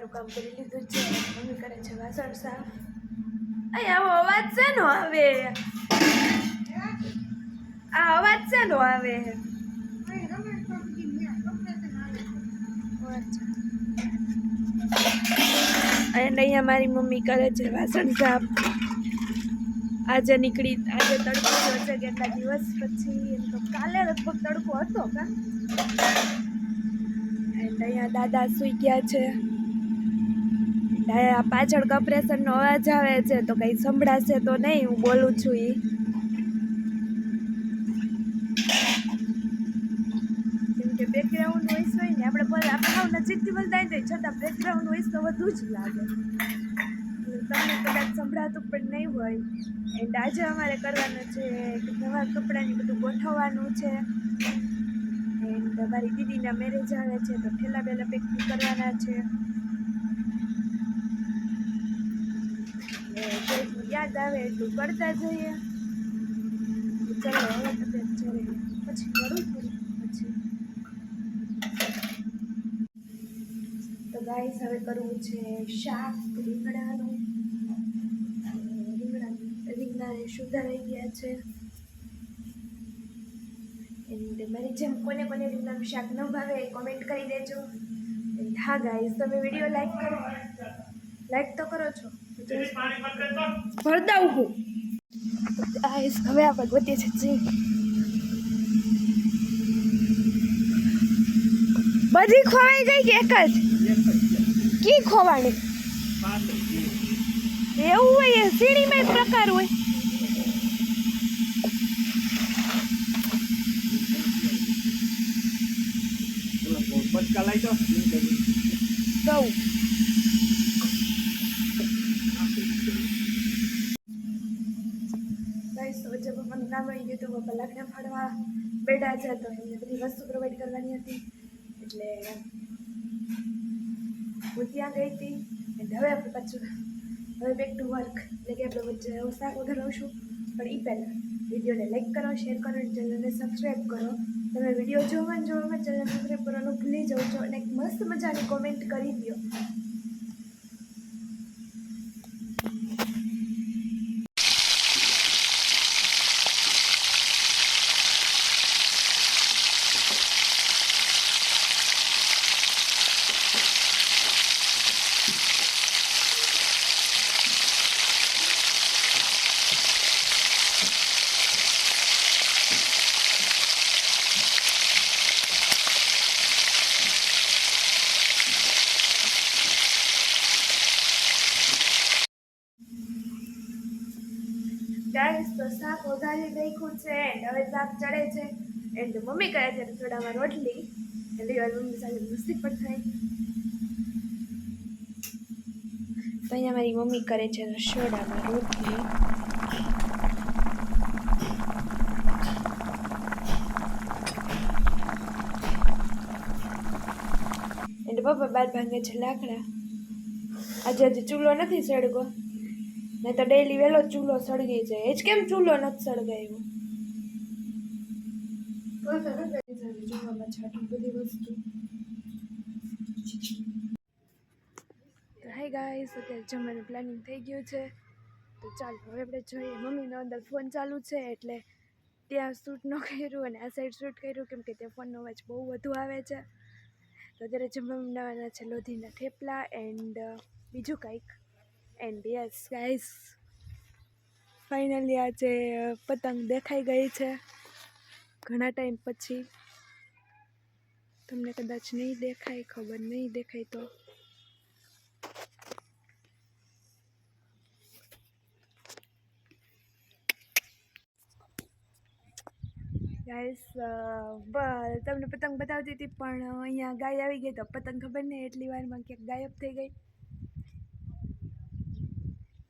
સવારનું કામ કરી લીધું છે. મમ્મી કરે છે વાસણ સાફ. અહીં આવો અવાજ શેનો આવે? આ અવાજ શેનો આવે? અને અહીંયા મારી મમ્મી કરે છે વાસણ સાફ. આજે તડકો છે કેટલા દિવસ પછી. એમ તો કાલે લગભગ તડકો હતો કા. અહીંયા દાદા સુઈ ગયા છે. પાછળ કમ્પ્રેસરનો અવાજ આવે છે તો કઈ સંભળાશે તો નહીં, હું બોલું છું એ. કેમ કે બેકગ્રાઉન્ડ વોઇસ હોય ને, આપણે હાવ નજીકથી બોલતા હોય છતાં બેકગ્રાઉન્ડ વોઇસ તો વધુ જ લાગે. તમને કદાચ સંભળાતું પણ નહીં હોય. એન્ડ આજે અમારે કરવાનું છે નવા કપડાની બધું ગોઠવવાનું છે. એન્ડ મારી દીદીના મેરેજ આવે છે તો ઠેલા બેલા પેકિંગ કરવાના છે. યાદ આવે એટલું કરતા જઈએ. ચલો હવે પછી કરું થોડું પછી. તો ગાઈસ હવે કરવું છે શાક રીંગણાનું. રીંગણા સુધારાઈ ગયા છે. એન્ડ મારી જેમ કોને રીંગણાનું શાક ન ભાવે એ કોમેન્ટ કરી દેજો. એન્ડ હા ગાઈસ, તમે વિડીયો લાઈક તો કરો છો. ભરદાવ હું ગાઈસ હવે આપણે ગોતીએ છીએ બધી ખોવાઈ ગઈ કે એક જ કી ખોવાની એવું હોય? સીડીમાં એક પ્રકાર હોય. બચકા લઈ દો ગૌ ગાઈસ તો જે પપ્પાનું કામ આવી ગયું હતું. પપ્પા લાકડા ફાડવા બેઠા છે તો એમને બધી વસ્તુ પ્રોવાઈડ કરવાની હતી એટલે હું ત્યાં ગઈ હતી. એન્ડ હવે આપણે પાછું બેક ટુ વર્ક. એટલે કે આપણે વચ્ચે શાક વઘારશું. પણ એ પહેલાં વિડીયોને લાઈક કરો, શેર કરો અને ચેનલને સબસ્ક્રાઈબ કરો. તમે વિડીયો જોવામાં ચેનલ સબસ્ક્રાઈબ કરવાનું ભૂલી જાઓ છો અને એક મસ્ત મજાની કોમેન્ટ કરી દો. ગાઈસ તો શાક વઘારી નાખ્યું છે એન્ડ હવે શાક ચડે છે. એન્ડ મમ્મી કહે છે રસોડામાં રોટલી. એટલે મમ્મી સાથે મસ્તી પણ થાય. તો અહીંયા મારી મમ્મી કરે છે રસોડામાં રોટલી. એન્ડ પપ્પા બાર ભાંગે છે લાકડા. આજે ચૂલો નથી સળગો, નહીં તો ડેઈલી વહેલો ચૂલો સળગી જાય. એ જ કેમ ચૂલો નથી સળગાવ્યો? ચૂલામાં છાંટી બધી વસ્તુ. હાય ગાઈસ, અત્યારે જમવાનું પ્લાનિંગ થઈ ગયું છે તો ચાલો હવે આપણે જોઈએ. મમ્મીનો અંદર ફોન ચાલુ છે એટલે ત્યાં શૂટ ન કર્યું અને આ સાઈડ શૂટ કર્યું કેમ કે ત્યાં ફોનનો અવાજ બહુ વધુ આવે છે. તો અત્યારે જમવામાં બનાવવાના છે લોધીના થેપલા એન્ડ બીજું કંઈક. એન્ડ યસ ગાઈસ, ફાઇનલી આજે પતંગ દેખાઈ ગઈ છે ઘણા ટાઈમ પછી. તમને કદાચ નહીં દેખાય, ખબર નહીં દેખાય તો ગાઈસ તમને પતંગ બતાવતી હતી પણ અહીંયા ગાય આવી ગઈ તો પતંગ ખબર નહીં એટલી વારમાં ક્યાંક ગાયબ થઈ ગઈ.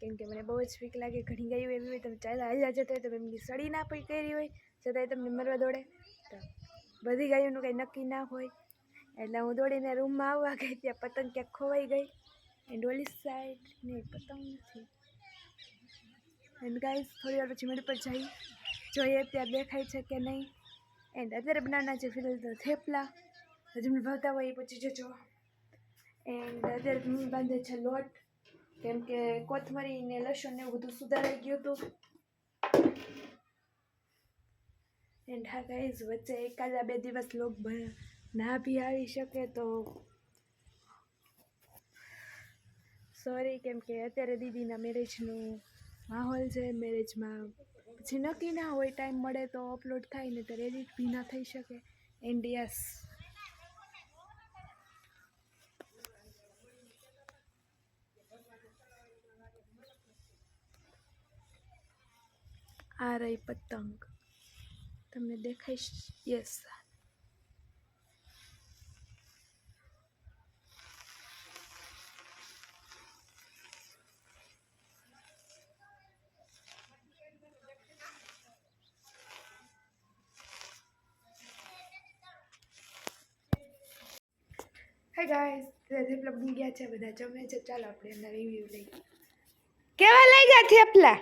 કેમ કે મને બહુ જ બીક લાગે. ઘણી ગાયો એવી હોય તમે ચાલ્યા હાલ્યા જતા હોય તો એમની સડી ના પડી કરી હોય છતાંય તમને મરવા દોડે. તો બધી ગાયોનું કંઈ નક્કી ના હોય એટલે હું દોડીને રૂમમાં આવવા ગઈ ત્યાં પતંગ ક્યાંક ખોવાઈ ગઈ. એન્ડ ઓલી સાઈડ નહીં પતંગ નથી. એન્ડ ગાઈસ થોડી વાર પછી મેળ પર જઈ જોઈએ ત્યાં દેખાય છે કે નહીં. એન્ડ અત્યારે બનાવવાના છે ફિલહાલ તો થેપલા. હજી મને ભાવતા હોય એ પછી જજો. એન્ડ અત્યારે મમ્મી બાંધે છે લોટ, કેમ કે કોથમરી ને લસણ ને એવું બધું સુધારાઈ ગયું હતું. એન્ડ હા ગાઈઝ, વચ્ચે એકાદા 2 દિવસ લોક ના બી આવી શકે તો સોરી, કેમ કે અત્યારે દીદીના મેરેજનું માહોલ છે. મેરેજમાં પછી નક્કી ના હોય, ટાઈમ મળે તો અપલોડ થાય ને ત્યારે એડિટ બી ના થઈ શકે. એન્ડ યસ, આ રહી પતંગ, તમને દેખાઈશ? યસ. હે ગાઈસ, થેપલા બની ગયા છે, બધા જમે છે. ચાલો આપણે એના રિવ્યુ લઈએ. કેવા લાગ્યા થેપલા?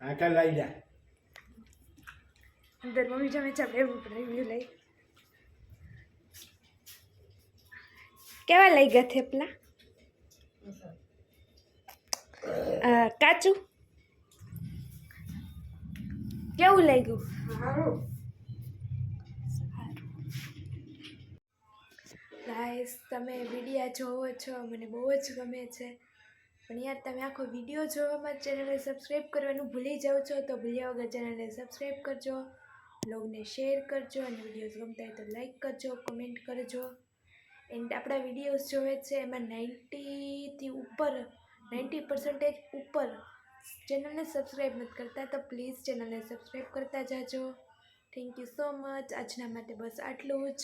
આ કાલ લઈ જા. અંદર મમ્મી જમે છે, આપણે એવું રિવ્યુ લઈ. કેવા લાગ્યા થેપલા? કાચું કેવું લાગ્યું? ગાઈસ, તમે વિડીયો જોવો છો, મને બહુ જ ગમે છે, પણ યાર તમે આખો વિડીયો જોવામાં ચેનલને સબસ્ક્રાઈબ કરવાનું ભૂલી જાઓ છો. તો ભૂલ્યા વગર ચેનલને સબસ્ક્રાઈબ કરજો, બ્લોગને શેર કરજો, અને વિડીયોઝ ગમતા હોય તો લાઈક કરજો, કમેન્ટ કરજો. એન્ડ આપણા વિડીયોઝ જોવે છે એમાં 90% ઉપર ચેનલને સબસ્ક્રાઈબ નથી કરતા, તો પ્લીઝ ચેનલને સબસ્ક્રાઈબ કરતા જાજો. Thank you so much. આજના માટે બસ આટલું જ.